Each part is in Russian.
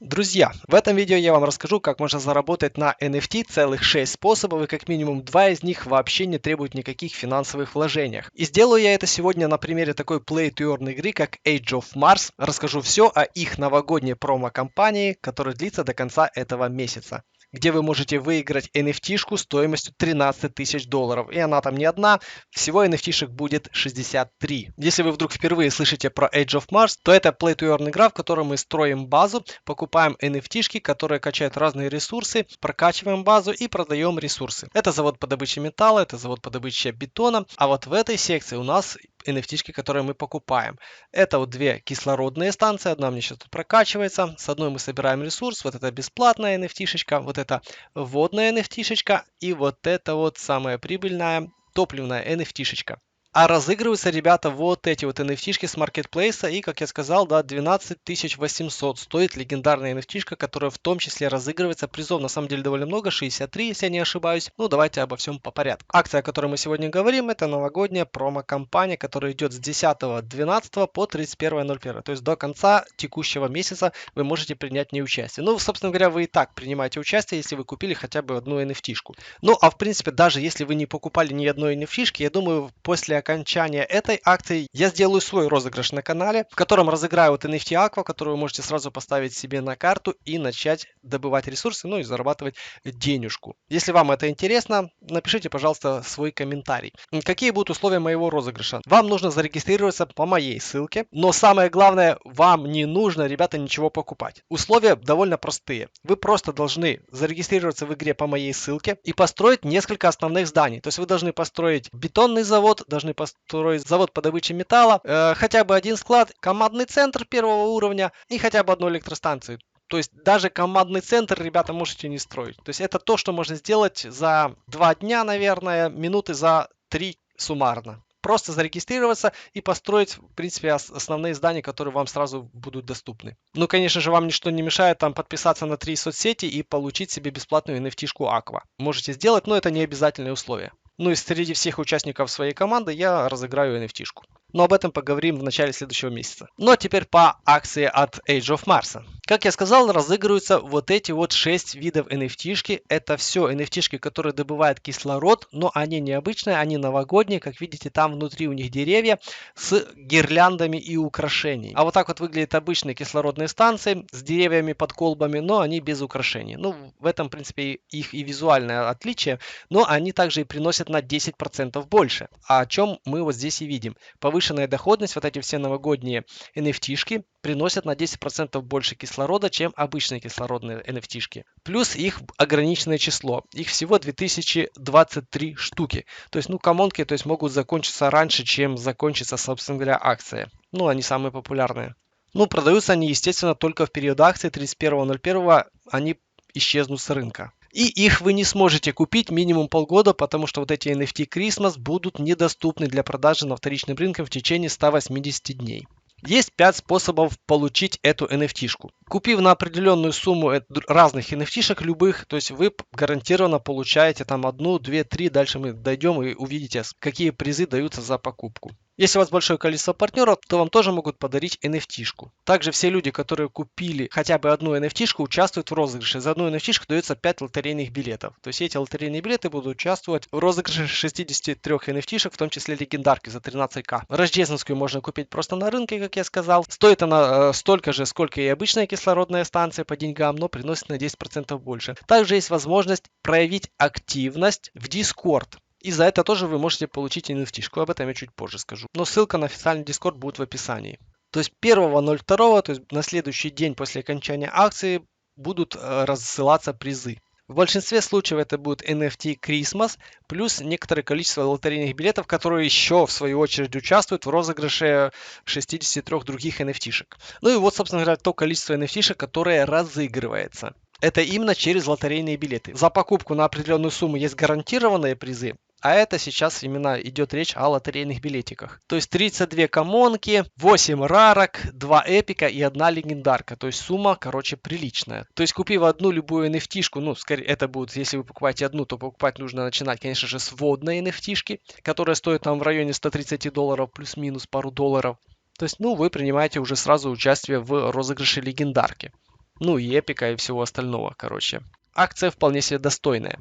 Друзья, в этом видео я вам расскажу, как можно заработать на NFT, целых 6 способов, и как минимум 2 из них вообще не требуют никаких финансовых вложений. И сделаю я это сегодня на примере такой play-to-earn игры, как Age of Mars. Расскажу все о их новогодней промо-компании, которая длится до конца этого месяца, где вы можете выиграть NFT-шку стоимостью 13 тысяч долларов. И она там не одна, всего NFT-шек будет 63. Если вы вдруг впервые слышите про Age of Mars, то это play-to-earn игра, в которой мы строим базу, покупаем NFT-шки, которые качают разные ресурсы, прокачиваем базу и продаем ресурсы. Это завод по добыче металла, это завод по добыче бетона. А вот в этой секции у нас NFT-шки, которые мы покупаем. Это вот две кислородные станции, одна мне сейчас тут прокачивается. С одной мы собираем ресурс, вот это бесплатная NFT-шечка, вот это водная NFT-шечка и вот это вот самая прибыльная топливная NFT-шечка. А разыгрываются, ребята, вот эти вот NFT-шки с маркетплейса. И, как я сказал, да, 12 800 стоит легендарная NFT-шка, которая в том числе разыгрывается. Призов на самом деле довольно много, 63, если я не ошибаюсь. Ну, давайте обо всем по порядку. Акция, о которой мы сегодня говорим, это новогодняя промо-компания, которая идет с 10.12 по 31.01. То есть до конца текущего месяца вы можете принять в ней участие. Ну, собственно говоря, вы и так принимаете участие, если вы купили хотя бы одну NFT-шку. Ну, а в принципе, даже если вы не покупали ни одной NFT-шки, я думаю, после окончания этой акции я сделаю свой розыгрыш на канале, в котором разыграю вот NFT Aqua, которую вы можете сразу поставить себе на карту и начать добывать ресурсы, ну и зарабатывать денежку. Если вам это интересно, напишите, пожалуйста, свой комментарий. Какие будут условия моего розыгрыша? Вам нужно зарегистрироваться по моей ссылке, но самое главное, вам не нужно, ребята, ничего покупать. Условия довольно простые. Вы просто должны зарегистрироваться в игре по моей ссылке и построить несколько основных зданий. То есть вы должны построить бетонный завод, должны построить завод по добыче металла, хотя бы один склад, командный центр первого уровня и хотя бы одну электростанцию. То есть даже командный центр, ребята, можете не строить. То есть это то, что можно сделать за 2 дня, наверное, минуты за 3 суммарно. Просто зарегистрироваться и построить, в принципе, основные здания, которые вам сразу будут доступны. Ну, конечно же, вам ничто не мешает там подписаться на 3 соцсети и получить себе бесплатную NFT-шку Aqua. Можете сделать, но это не обязательное условие. Ну и среди всех участников своей команды я разыграю NFT-шку. Но об этом поговорим в начале следующего месяца. Ну а теперь по акции от Age of Mars. Как я сказал, разыгрываются вот эти вот 6 видов NFT-шки. Это все NFT-шки, которые добывают кислород, но они необычные, они новогодние. Как видите, там внутри у них деревья с гирляндами и украшений. А вот так вот выглядят обычные кислородные станции с деревьями под колбами, но они без украшений. Ну, в этом, в принципе, их и визуальное отличие, но они также и приносят на 10% больше. А о чем мы вот здесь и видим. Повышенная доходность, вот эти все новогодние NFT-шки приносят на 10% больше кислорода, чем обычные кислородные NFT-шки. Плюс их ограниченное число. Их всего 2023 штуки. То есть, ну, коммонки, то есть могут закончиться раньше, чем закончится, собственно говоря, акция. Ну, они самые популярные. Ну, продаются они, естественно, только в период акции 31.01. Они исчезнут с рынка. И их вы не сможете купить минимум полгода, потому что вот эти NFT Christmas будут недоступны для продажи на вторичном рынке в течение 180 дней. Есть 5 способов получить эту NFT-шку. Купив на определенную сумму разных NFT-шек любых, то есть вы гарантированно получаете там 1, 2, 3, дальше мы дойдем и увидите, какие призы даются за покупку. Если у вас большое количество партнеров, то вам тоже могут подарить NFT-шку. Также все люди, которые купили хотя бы одну NFT-шку, участвуют в розыгрыше. За одну NFT-шку дается 5 лотерейных билетов. То есть эти лотерейные билеты будут участвовать в розыгрыше 63 NFT-шек, в том числе легендарки за 13к. Рождественскую можно купить просто на рынке, как я сказал. Стоит она столько же, сколько и обычная кислородная станция по деньгам, но приносит на 10% больше. Также есть возможность проявить активность в Discord. И за это тоже вы можете получить NFT-шку. Об этом я чуть позже скажу. Но ссылка на официальный Discord будет в описании. То есть 1.02, то есть на следующий день после окончания акции, будут рассылаться призы. В большинстве случаев это будет NFT Christmas, плюс некоторое количество лотерейных билетов, которые еще в свою очередь участвуют в розыгрыше 63 других NFT-шек. Ну и вот, собственно говоря, то количество NFT-шек, которое разыгрывается. Это именно через лотерейные билеты. За покупку на определенную сумму есть гарантированные призы, а это сейчас именно идет речь о лотерейных билетиках. То есть 32 коммонки, 8 рарок, 2 эпика и 1 легендарка. То есть сумма, короче, приличная. То есть купив одну любую NFT-шку, ну, скорее, это будет, если вы покупаете одну, то покупать нужно начинать, конечно же, с водной NFT-шки, которая стоит там в районе 130 долларов, плюс-минус пару долларов. То есть, ну, вы принимаете уже сразу участие в розыгрыше легендарки. ну и эпика и всего остального, короче. Акция вполне себе достойная.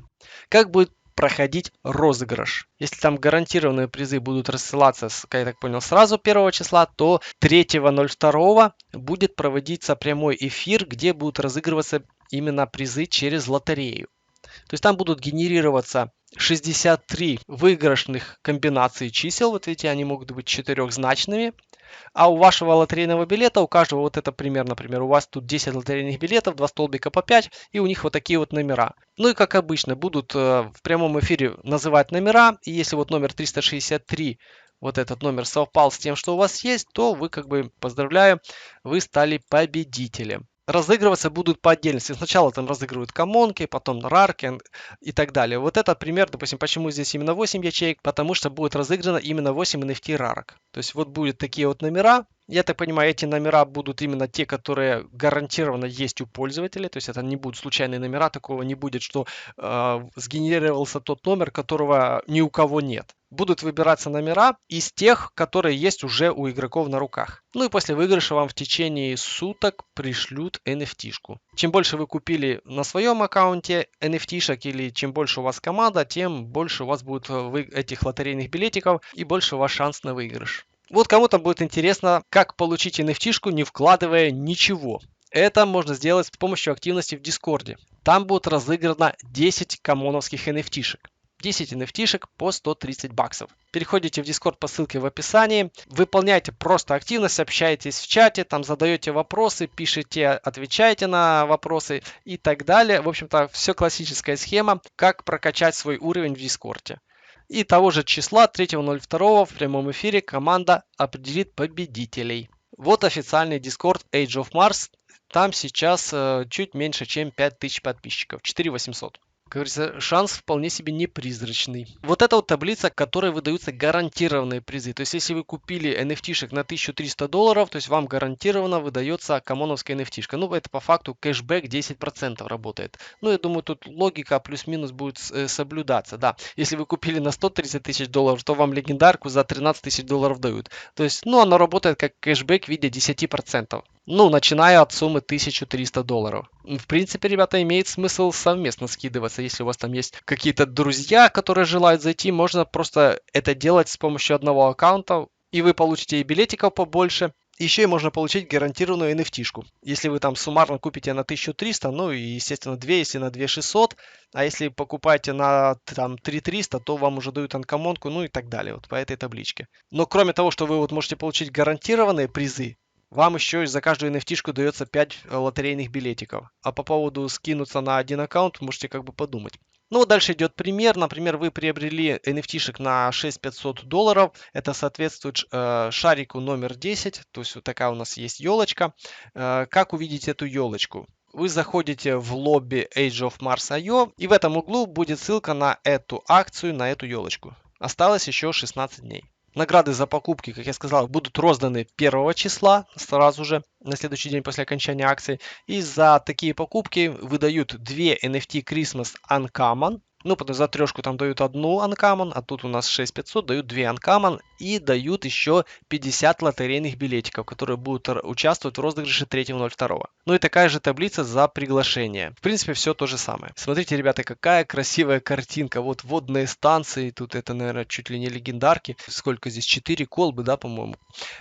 Как будет проходить розыгрыш? Если там гарантированные призы будут рассылаться, как я так понял, сразу 1 числа, то 3.02 будет проводиться прямой эфир, где будут разыгрываться именно призы через лотерею. То есть там будут генерироваться 63 выигрышных комбинаций чисел. Вот видите, они могут быть четырехзначными. А у вашего лотерейного билета, у каждого вот это пример, например, у вас тут 10 лотерейных билетов, 2 столбика по 5, и у них вот такие вот номера. Ну и как обычно, будут в прямом эфире называть номера, и если вот номер 363, вот этот номер совпал с тем, что у вас есть, то вы как бы, поздравляю, вы стали победителем. Разыгрываться будут по отдельности. Сначала там разыгрывают коммонки, потом рарки и так далее. Вот этот пример, допустим, почему здесь именно 8 ячеек, потому что будет разыграно именно 8 NFT рарок. То есть вот будут такие вот номера. Я так понимаю, эти номера будут именно те, которые гарантированно есть у пользователя. То есть это не будут случайные номера, такого не будет, что сгенерировался тот номер, которого ни у кого нет. Будут выбираться номера из тех, которые есть уже у игроков на руках. Ну и после выигрыша вам в течение суток пришлют NFT-шку. Чем больше вы купили на своем аккаунте NFT-шек или чем больше у вас команда, тем больше у вас будет этих лотерейных билетиков и больше у вас шанс на выигрыш. Вот кому-то будет интересно, как получить NFT-шку, не вкладывая ничего. Это можно сделать с помощью активности в Дискорде. Там будет разыграно 10 коммоновских NFT-шек. 10 NFT-шек по 130 баксов. Переходите в Discord по ссылке в описании, выполняйте просто активность, общаетесь в чате, там задаете вопросы, пишите, отвечаете на вопросы и так далее. В общем-то, все классическая схема, как прокачать свой уровень в Дискорде. И того же числа 3.02 в прямом эфире команда определит победителей. Вот официальный Discord Age of Mars. Там сейчас чуть меньше, чем 5000 подписчиков. 4800. Как говорится, шанс вполне себе не призрачный. Вот это вот таблица, которой выдаются гарантированные призы. То есть, если вы купили NFT-шек на $1300, то есть вам гарантированно выдается коммоновская NFT-шка. Ну, это по факту кэшбэк 10% работает. Ну, я думаю, тут логика плюс-минус будет соблюдаться. Да, если вы купили на $130 000, то вам легендарку за $13 000 дают. То есть, ну, оно работает как кэшбэк в виде 10%. Ну, начиная от суммы $1300. В принципе, ребята, имеет смысл совместно скидываться. Если у вас там есть какие-то друзья, которые желают зайти, можно просто это делать с помощью одного аккаунта, и вы получите и билетиков побольше. Еще и можно получить гарантированную NFT-шку. Если вы там суммарно купите на 1300, ну и, естественно, 2, если на 2600, а если покупаете на там 3300, то вам уже дают анкомонку, ну и так далее, вот по этой табличке. Но кроме того, что вы вот можете получить гарантированные призы, вам еще за каждую NFT-шку дается 5 лотерейных билетиков. А по поводу скинуться на один аккаунт, можете как бы подумать. Ну, вот дальше идет пример. Например, вы приобрели NFT-шек на $6500. Это соответствует шарику номер 10. То есть вот такая у нас есть елочка. Как увидеть эту елочку? Вы заходите в лобби Age of Mars.io, и в этом углу будет ссылка на эту акцию, на эту елочку. Осталось еще 16 дней. Награды за покупки, как я сказал, будут розданы 1 числа, сразу же, на следующий день после окончания акции. И за такие покупки выдают 2 NFT Christmas Uncommon. Ну, потом за трешку там дают одну Uncommon, а тут у нас 6500, дают 2 Uncommon и дают еще 50 лотерейных билетиков, которые будут участвовать в розыгрыше 3.02. Ну и такая же таблица за приглашение. В принципе, все то же самое. Смотрите, ребята, какая красивая картинка. Вот водные станции, тут это, наверное, чуть ли не легендарки. Сколько здесь? 4 колбы, да, по-моему.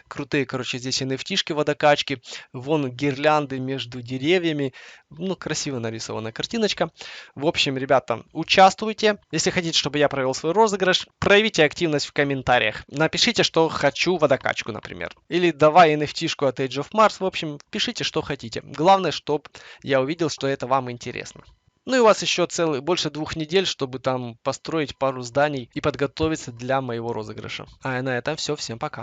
Крутые, короче, здесь NFT-шки водокачки. Вон гирлянды между деревьями. Ну, красиво нарисованная картиночка. В общем, ребята, участвуйте. Если хотите, чтобы я провел свой розыгрыш, проявите активность в комментариях. Напишите, что хочу водокачку, например. Или давай NFT-шку от Age of Mars. В общем, пишите, что хотите. Главное, чтобы я увидел, что это вам интересно. Ну и у вас еще больше 2 недель, чтобы там построить пару зданий и подготовиться для моего розыгрыша. А на этом все. Всем пока.